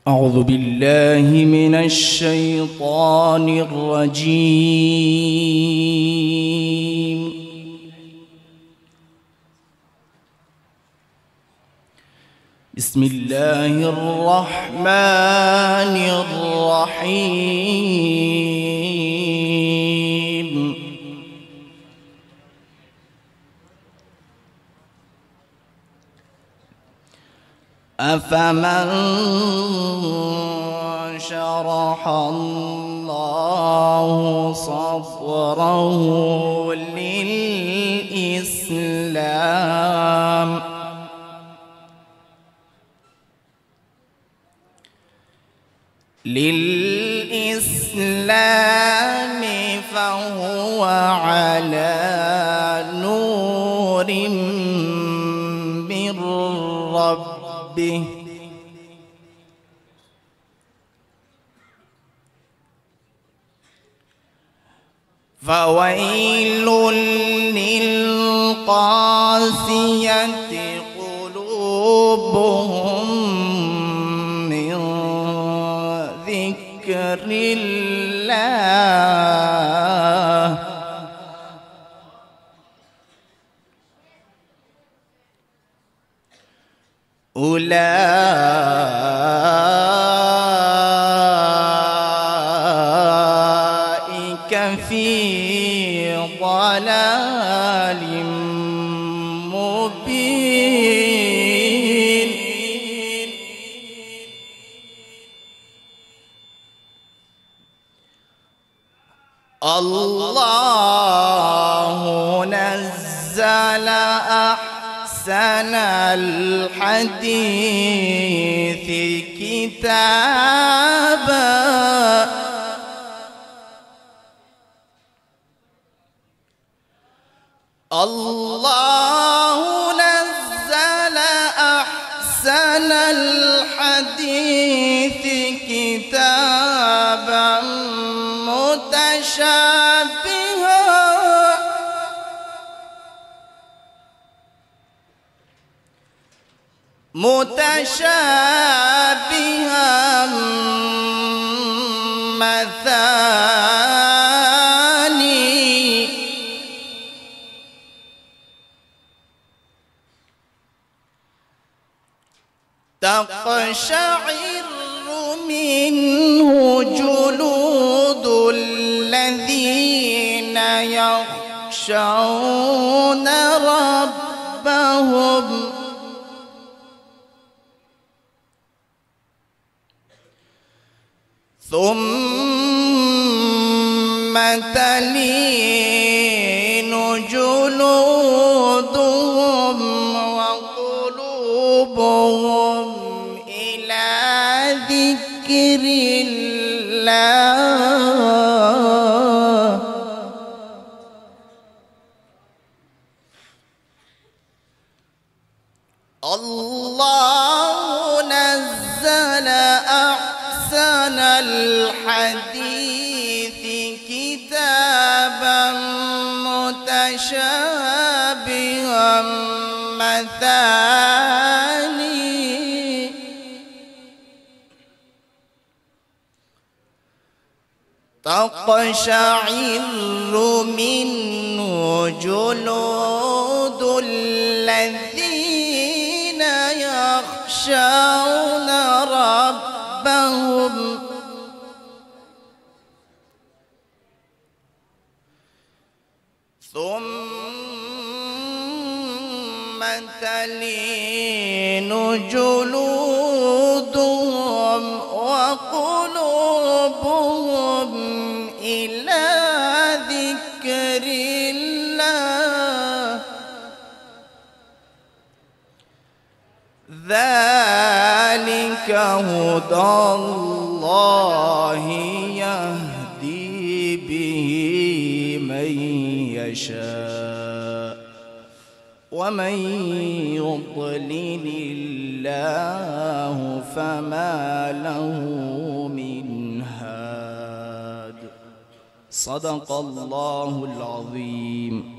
أعوذ بالله من الشيطان الرجيم. بسم الله الرحمن الرحيم. أفمن شرح الله صدره للإسلام فهو على نور من ربه فويل للقاسية قلوبهم من ذكر الله أولئك في ضلال مبين. الله نزل أحسن الحديث كتابا الله نزل أحسن الحديث كتابا متشابها مثاني تقشعر منه جلود الذين يخشون ربهم ثم تلين جلودهم وقلوبهم إلى ذكر الله الله نزل أحسن الحديث كتابا متشابها مثاني تقشعر منه جلود الذين يخشون ربهم ثم تلين جلودهم وقلوبهم إلى ذكر الله ذلك هدى الله يهدي به من يشاء ومن يضلل الله فما له من هاد. صدق الله العظيم.